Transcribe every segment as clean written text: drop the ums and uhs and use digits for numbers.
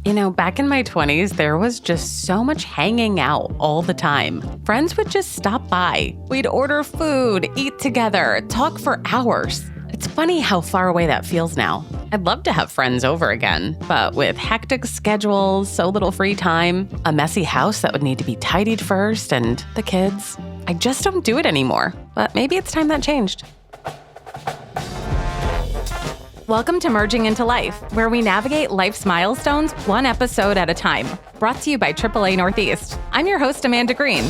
Back in my 20s, there was just so much hanging out all the time. Friends would just stop by. We'd order food, eat together, talk for hours. It's funny how far away that feels now. I'd love to have friends over again, but with hectic schedules, so little free time, a messy house that would need to be tidied first, and the kids, I just don't do it anymore. But maybe it's time that changed. Welcome to Merging into Life, where we navigate life's milestones one episode at a time. Brought to you by AAA Northeast. I'm your host, Amanda Green.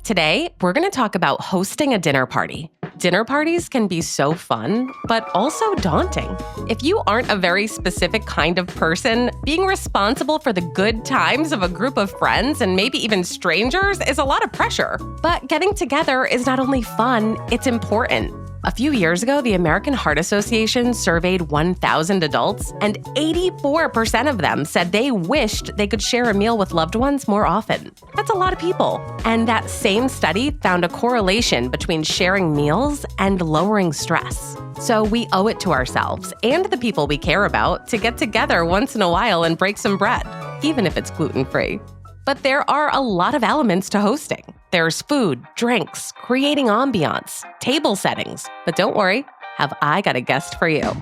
Today, we're going to talk about hosting a dinner party. Dinner parties can be so fun, but also daunting. If you aren't a very specific kind of person, being responsible for the good times of a group of friends and maybe even strangers is a lot of pressure. But getting together is not only fun, it's important. A few years ago, the American Heart Association surveyed 1,000 adults, and 84% of them said they wished they could share a meal with loved ones more often. That's a lot of people. And that same study found a correlation between sharing meals and lowering stress. So we owe it to ourselves and the people we care about to get together once in a while and break some bread, even if it's gluten-free. But there are a lot of elements to hosting. There's food, drinks, creating ambiance, table settings. But don't worry, have I got a guest for you.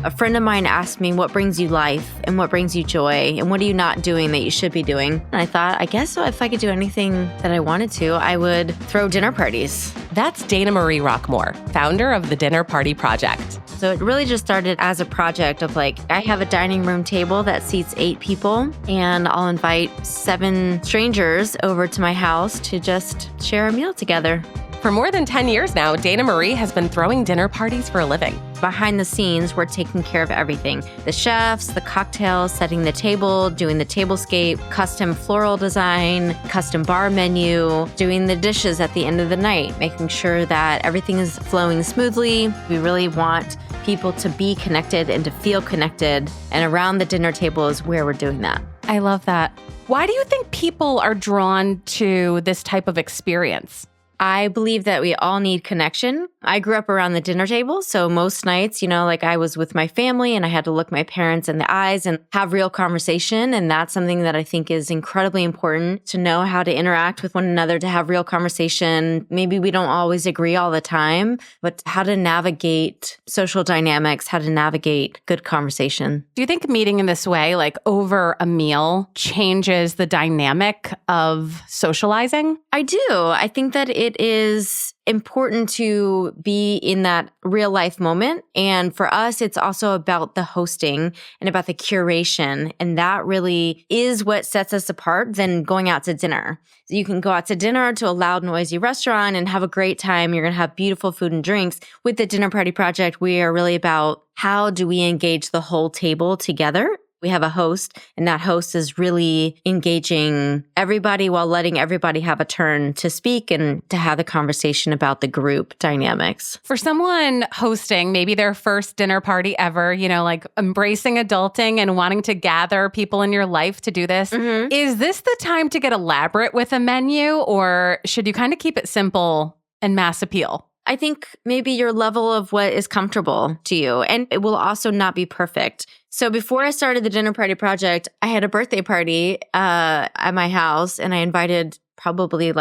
A friend of mine asked me, what brings you life and what brings you joy and what are you not doing that you should be doing? And I thought, I guess if I could do anything that I wanted to, I would throw dinner parties. That's Dana Marie Rockmore, founder of the Dinner Party Project. So it really just started as a project of I have a dining room table that seats 8 people and I'll invite 7 strangers over to my house to just share a meal together. For more than 10 years now, Dana Marie has been throwing dinner parties for a living. Behind the scenes, we're taking care of everything. The chefs, the cocktails, setting the table, doing the tablescape, custom floral design, custom bar menu, doing the dishes at the end of the night, making sure that everything is flowing smoothly. We really want people to be connected and to feel connected. And around the dinner table is where we're doing that. I love that. Why do you think people are drawn to this type of experience? I believe that we all need connection. I grew up around the dinner table, so most nights, I was with my family and I had to look my parents in the eyes and have real conversation. And that's something that I think is incredibly important, to know how to interact with one another, to have real conversation. Maybe we don't always agree all the time, but how to navigate social dynamics, how to navigate good conversation. Do you think meeting in this way, like over a meal, changes the dynamic of socializing? I do. I think that it is important to be in that real life moment. And for us, it's also about the hosting and about the curation. And that really is what sets us apart than going out to dinner. So you can go out to dinner to a loud, noisy restaurant and have a great time. You're going to have beautiful food and drinks. With the Dinner Party Project, we are really about how do we engage the whole table together. We have a host, and that host is really engaging everybody while letting everybody have a turn to speak and to have a conversation about the group dynamics. For someone hosting maybe their first dinner party ever, embracing adulting and wanting to gather people in your life to do this, is this the time to get elaborate with a menu, or should you kind of keep it simple and mass appeal? I think maybe your level of what is comfortable to you, and it will also not be perfect. So before I started the Dinner Party Project, I had a birthday party at my house, and I invited probably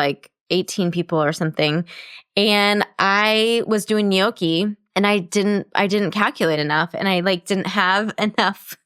18 people or something. And I was doing gnocchi, and I didn't calculate enough, and I didn't have enough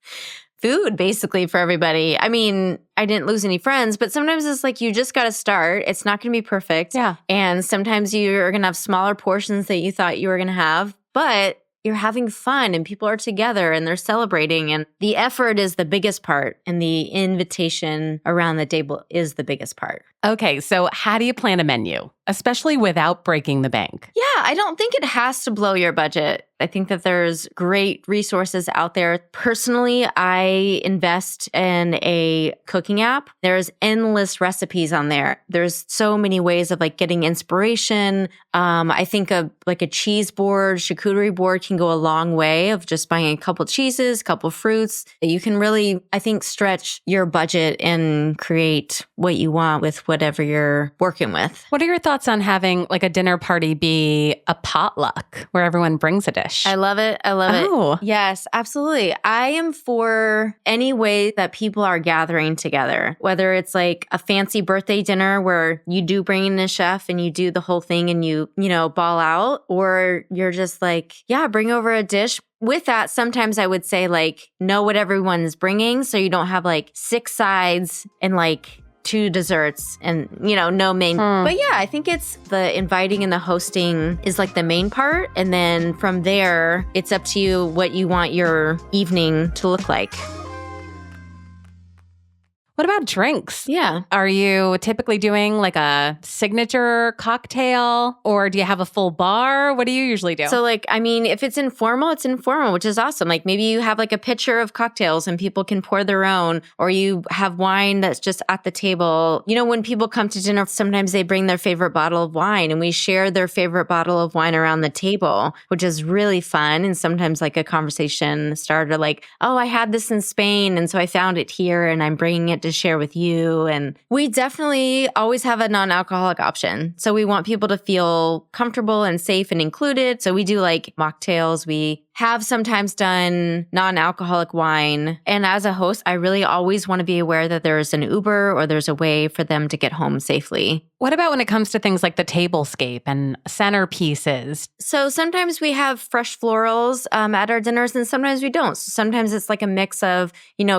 food basically for everybody. I mean, I didn't lose any friends, but sometimes it's you just got to start. It's not going to be perfect. Yeah. And sometimes you're going to have smaller portions that you thought you were going to have, but you're having fun and people are together and they're celebrating, and the effort is the biggest part and the invitation around the table is the biggest part. Okay, so how do you plan a menu, especially without breaking the bank? Yeah, I don't think it has to blow your budget. I think that there's great resources out there. Personally, I invest in a cooking app. There's endless recipes on there. There's so many ways of getting inspiration. I think a cheese board, charcuterie board can go a long way of just buying a couple cheeses, a couple fruits. You can really, I think, stretch your budget and create what you want with whatever you're working with. What are your thoughts thoughts on having like a dinner party be a potluck where everyone brings a dish? I love it. I love it. Yes, absolutely. I am for any way that people are gathering together, whether it's like a fancy birthday dinner where you do bring in a chef and you do the whole thing and you ball out, or you're just like, yeah, bring over a dish. With that, sometimes I would say like, know what everyone's bringing so you don't have like 6 sides and like 2 desserts and, no main. But yeah, I think it's the inviting and the hosting is like the main part. And then from there, it's up to you what you want your evening to look like. What about drinks? Yeah. Are you typically doing like a signature cocktail or do you have a full bar? What do you usually do? So if it's informal, which is awesome. Like maybe you have like a pitcher of cocktails and people can pour their own, or you have wine that's just at the table. When people come to dinner, sometimes they bring their favorite bottle of wine and we share their favorite bottle of wine around the table, which is really fun. And sometimes like a conversation starter, like, oh, I had this in Spain and so I found it here and I'm bringing it to share with you. And we definitely always have a non-alcoholic option. So we want people to feel comfortable and safe and included. So we do like mocktails. We have sometimes done non-alcoholic wine. And as a host, I really always want to be aware that there's an Uber or there's a way for them to get home safely. What about when it comes to things like the tablescape and centerpieces? So sometimes we have fresh florals at our dinners and sometimes we don't. So sometimes it's like a mix of,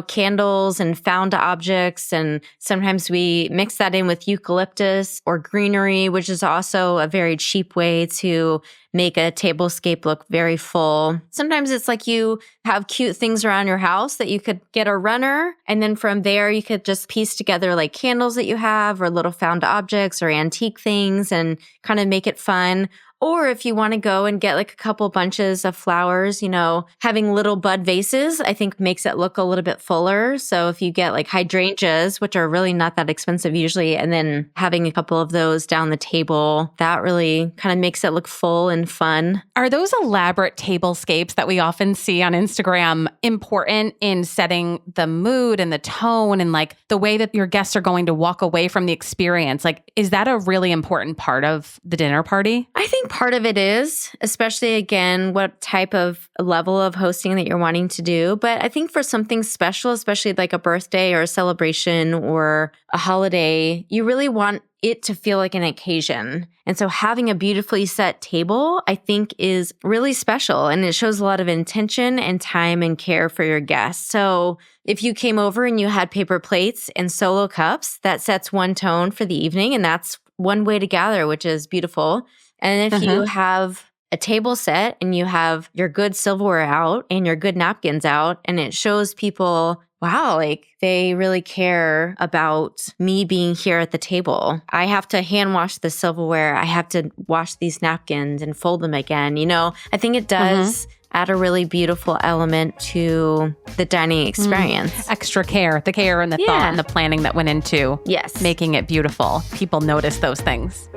candles and found objects. And sometimes we mix that in with eucalyptus or greenery, which is also a very cheap way to make a tablescape look very full. Sometimes it's like you have cute things around your house that you could get a runner. And then from there, you could just piece together like candles that you have or little found objects or antique things and kind of make it fun. Or if you want to go and get like a couple bunches of flowers, having little bud vases, I think makes it look a little bit fuller. So if you get like hydrangeas, which are really not that expensive usually, and then having a couple of those down the table, that really kind of makes it look full and fun. Are those elaborate tablescapes that we often see on Instagram important in setting the mood and the tone and like the way that your guests are going to walk away from the experience? Like, is that a really important part of the dinner party? I think part of it is, especially again, what type of level of hosting that you're wanting to do. But I think for something special, especially like a birthday or a celebration or a holiday, you really want it to feel like an occasion. And so having a beautifully set table, I think is really special. And it shows a lot of intention and time and care for your guests. So if you came over and you had paper plates and solo cups, that sets one tone for the evening. And that's one way to gather, which is beautiful. And if you have a table set and you have your good silverware out and your good napkins out, and it shows people, wow, like they really care about me being here at the table. I have to hand wash the silverware. I have to wash these napkins and fold them again. I think it does add a really beautiful element to the dining experience. Extra care, the care and the thought and the planning that went into making it beautiful. People notice those things.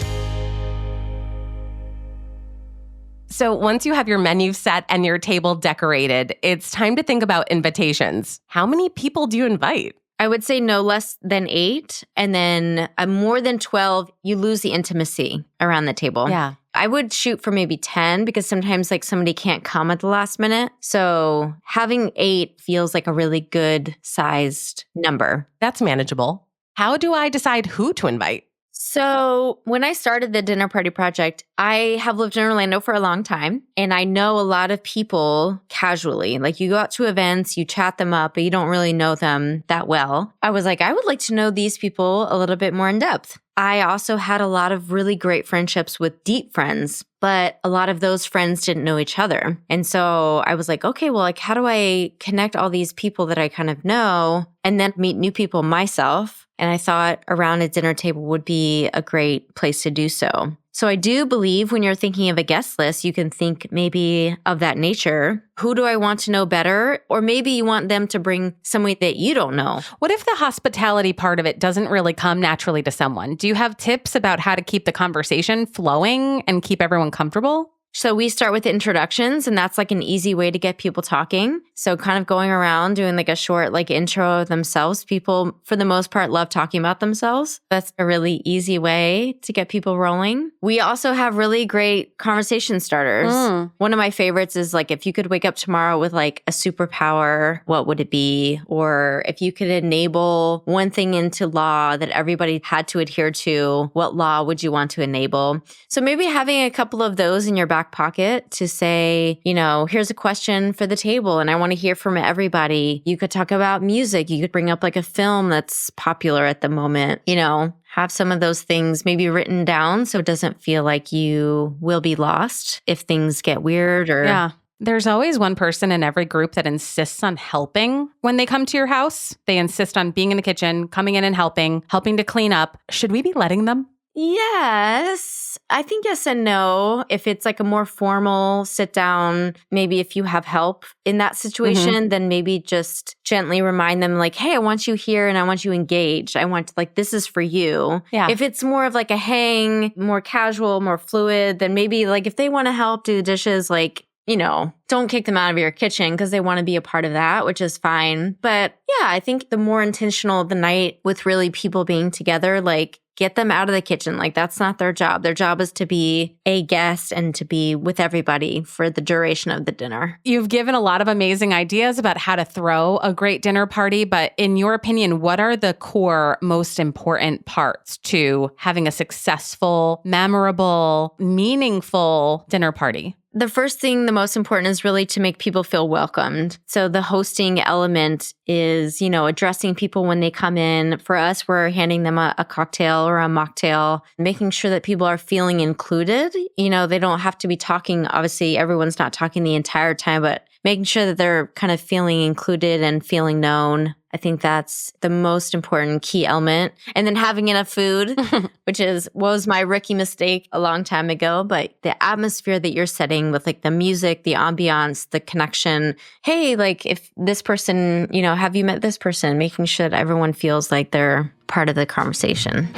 So once you have your menu set and your table decorated, it's time to think about invitations. How many people do you invite? I would say no less than 8. And then more than 12, you lose the intimacy around the table. Yeah. I would shoot for maybe 10 because sometimes like somebody can't come at the last minute. So having 8 feels like a really good sized number. That's manageable. How do I decide who to invite? So when I started the Dinner Party Project, I have lived in Orlando for a long time and I know a lot of people casually. Like you go out to events, you chat them up, but you don't really know them that well. I was like, I would like to know these people a little bit more in depth. I also had a lot of really great friendships with deep friends, but a lot of those friends didn't know each other. And so I was like, okay, well, like how do I connect all these people that I kind of know and then meet new people myself? And I thought around a dinner table would be a great place to do so. So I do believe when you're thinking of a guest list, you can think maybe of that nature. Who do I want to know better? Or maybe you want them to bring someone that you don't know. What if the hospitality part of it doesn't really come naturally to someone? Do you have tips about how to keep the conversation flowing and keep everyone comfortable? So we start with introductions, and that's like an easy way to get people talking. So kind of going around doing like a short like intro of themselves. People, for the most part, love talking about themselves. That's a really easy way to get people rolling. We also have really great conversation starters. One of my favorites is like, if you could wake up tomorrow with like a superpower, what would it be? Or if you could enable one thing into law that everybody had to adhere to, what law would you want to enable? So maybe having a couple of those in your back pocket to say, here's a question for the table and I want to hear from everybody. You could talk about music. You could bring up like a film that's popular at the moment, have some of those things maybe written down so it doesn't feel like you will be lost if things get weird or... Yeah. There's always one person in every group that insists on helping when they come to your house. They insist on being in the kitchen, coming in and helping to clean up. Should we be letting them? Yes. I think yes and no. If it's like a more formal sit down, maybe if you have help in that situation, then maybe just gently remind them like, hey, I want you here and I want you engaged. I want like, this is for you. Yeah. If it's more of like a hang, more casual, more fluid, then maybe like if they want to help do the dishes, like, don't kick them out of your kitchen because they want to be a part of that, which is fine. But yeah, I think the more intentional the night with really people being together, like get them out of the kitchen. Like that's not their job. Their job is to be a guest and to be with everybody for the duration of the dinner. You've given a lot of amazing ideas about how to throw a great dinner party, but in your opinion, what are the core most important parts to having a successful, memorable, meaningful dinner party? The first thing, the most important is really to make people feel welcomed. So the hosting element is, addressing people when they come in. For us, we're handing them a cocktail or a mocktail, making sure that people are feeling included. They don't have to be talking. Obviously, everyone's not talking the entire time, but making sure that they're kind of feeling included and feeling known. I think that's the most important key element. And then having enough food, which was my rookie mistake a long time ago. But the atmosphere that you're setting with like the music, the ambiance, the connection. Hey, like if this person, have you met this person? Making sure that everyone feels like they're part of the conversation.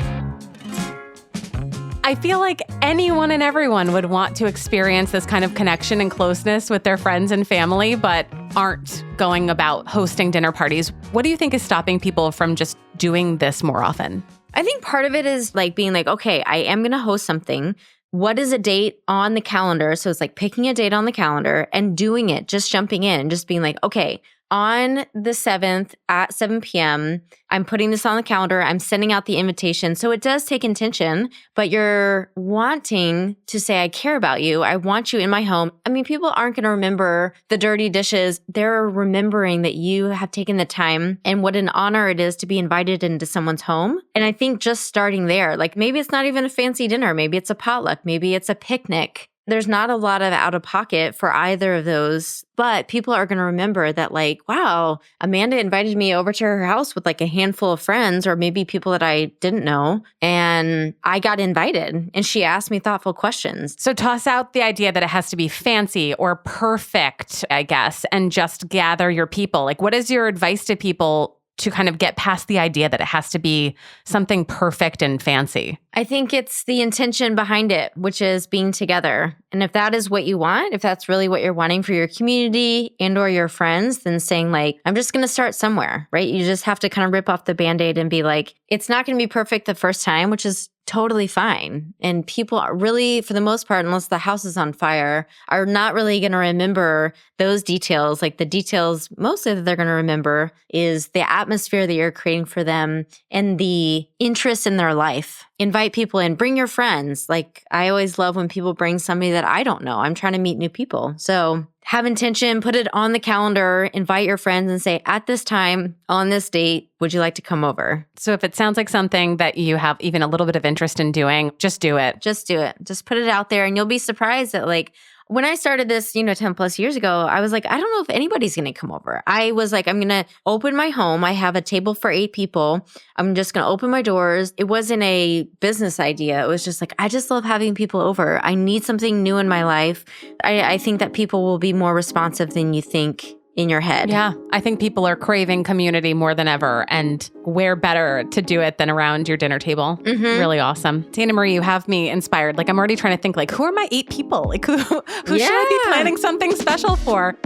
I feel like anyone and everyone would want to experience this kind of connection and closeness with their friends and family, but aren't going about hosting dinner parties. What do you think is stopping people from just doing this more often? I think part of it is like being like, okay, I am going to host something. What is a date on the calendar? So it's like picking a date on the calendar and doing it, just jumping in, just being like, okay, on the 7th at 7 p.m., I'm putting this on the calendar. I'm sending out the invitation. So it does take intention, but you're wanting to say, I care about you. I want you in my home. I mean, people aren't going to remember the dirty dishes. They're remembering that you have taken the time and what an honor it is to be invited into someone's home. And I think just starting there, like maybe it's not even a fancy dinner. Maybe it's a potluck. Maybe it's a picnic. There's not a lot of out of pocket for either of those, but people are going to remember that like, wow, Amanda invited me over to her house with like a handful of friends or maybe people that I didn't know. And I got invited and she asked me thoughtful questions. So toss out the idea that it has to be fancy or perfect, I guess, and just gather your people. Like, what is your advice to people to kind of get past the idea that it has to be something perfect and fancy? I think it's the intention behind it, which is being together. And if that is what you want, if that's really what you're wanting for your community and or your friends, then saying like, I'm just going to start somewhere, right? You just have to kind of rip off the Band-Aid and be like, it's not going to be perfect the first time, which is totally fine. And people are really, for the most part, unless the house is on fire, are not really going to remember those details. Like the details mostly that they're going to remember is the atmosphere that you're creating for them and the interest in their life. Invite people in, bring your friends. Like I always love when people bring somebody that I don't know. I'm trying to meet new people. So have intention, put it on the calendar, invite your friends and say, at this time, on this date, would you like to come over? So if it sounds like something that you have even a little bit of interest in doing, just do it. Just do it. Just put it out there and you'll be surprised that like, when I started this, 10 plus years ago, I was like, I don't know if anybody's going to come over. I was like, I'm going to open my home. I have a table for 8 people. I'm just going to open my doors. It wasn't a business idea. It was just like, I just love having people over. I need something new in my life. I think that people will be more responsive than you think in your head. Yeah, I think people are craving community more than ever, and where better to do it than around your dinner table. Really awesome. Dana Marie, you have me inspired. Like, I'm already trying to think, like, who are my 8 people? Like, who should I be planning something special for?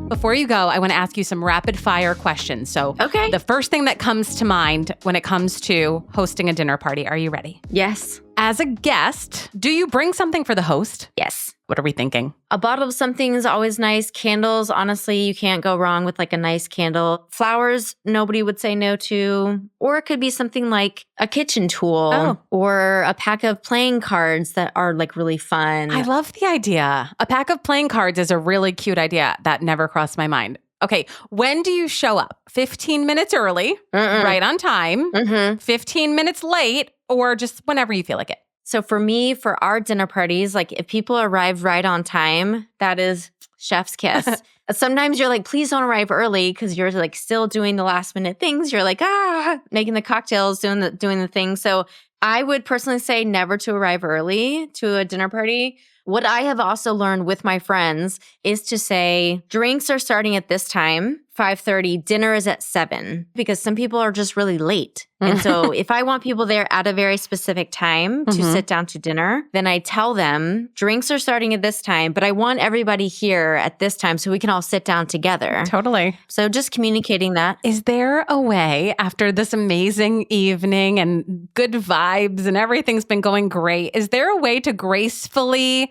Before you go, I want to ask you some rapid fire questions. So the first thing that comes to mind when it comes to hosting a dinner party, are you ready? Yes. As a guest, do you bring something for the host? Yes. What are we thinking? A bottle of something is always nice. Candles, honestly, you can't go wrong with like a nice candle. Flowers, nobody would say no to. Or it could be something like a kitchen tool or a pack of playing cards that are like really fun. I love the idea. A pack of playing cards is a really cute idea. That never crossed my mind. Okay, when do you show up? 15 minutes early, right on time, 15 minutes late, or just whenever you feel like it? So for me, for our dinner parties, like if people arrive right on time, that is chef's kiss. Sometimes you're like, please don't arrive early because you're like still doing the last minute things. You're like, making the cocktails, doing the thing. So I would personally say never to arrive early to a dinner party. What I have also learned with my friends is to say drinks are starting at this time, 5:30, dinner is at 7, because some people are just really late. And so if I want people there at a very specific time to sit down to dinner, then I tell them drinks are starting at this time, but I want everybody here at this time so we can all sit down together. Totally. So just communicating that. Is there a way after this amazing evening and good vibes and everything's been going great, is there a way to gracefully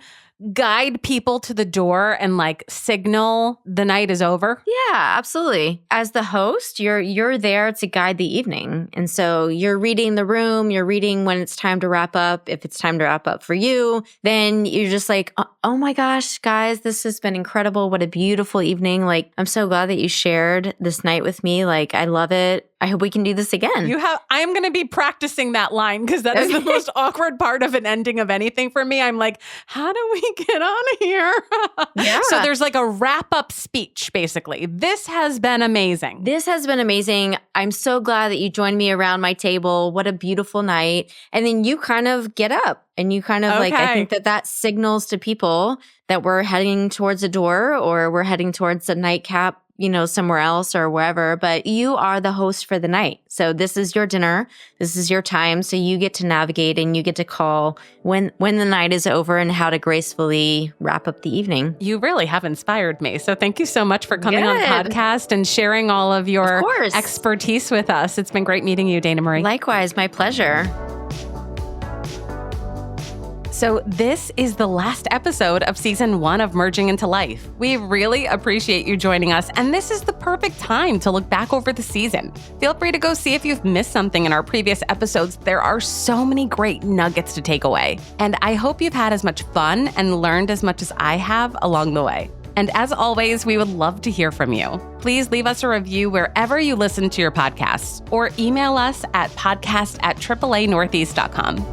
guide people to the door and like signal the night is over? Yeah, absolutely. As the host, you're there to guide the evening. And so you're reading the room, you're reading when it's time to wrap up. If it's time to wrap up for you, then you're just like, oh my gosh, guys, this has been incredible. What a beautiful evening. Like, I'm so glad that you shared this night with me. Like, I love it. I hope we can do this again. I'm going to be practicing that line because that is the most awkward part of an ending of anything for me. I'm like, how do we get out of here? Yeah. So there's like a wrap-up speech, basically. This has been amazing. This has been amazing. I'm so glad that you joined me around my table. What a beautiful night. And then you kind of get up and you kind of like, I think that signals to people that we're heading towards a door or we're heading towards a nightcap, somewhere else or wherever, but you are the host for the night. So this is your dinner. This is your time. So you get to navigate and you get to call when the night is over and how to gracefully wrap up the evening. You really have inspired me. So thank you so much for coming on the podcast and sharing all of your expertise with us. It's been great meeting you, Dana Marie. Likewise, my pleasure. So this is the last episode of season 1 of Merging into Life. We really appreciate you joining us, and this is the perfect time to look back over the season. Feel free to go see if you've missed something in our previous episodes. There are so many great nuggets to take away. And I hope you've had as much fun and learned as much as I have along the way. And as always, we would love to hear from you. Please leave us a review wherever you listen to your podcasts, or email us at podcast@AAAnortheast.com.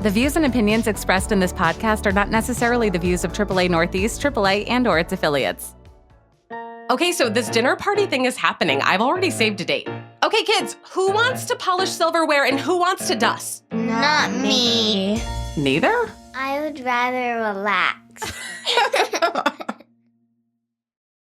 The views and opinions expressed in this podcast are not necessarily the views of AAA Northeast, AAA, and/or its affiliates. Okay, so this dinner party thing is happening. I've already saved a date. Okay, kids, who wants to polish silverware and who wants to dust? Not me. Neither? I would rather relax.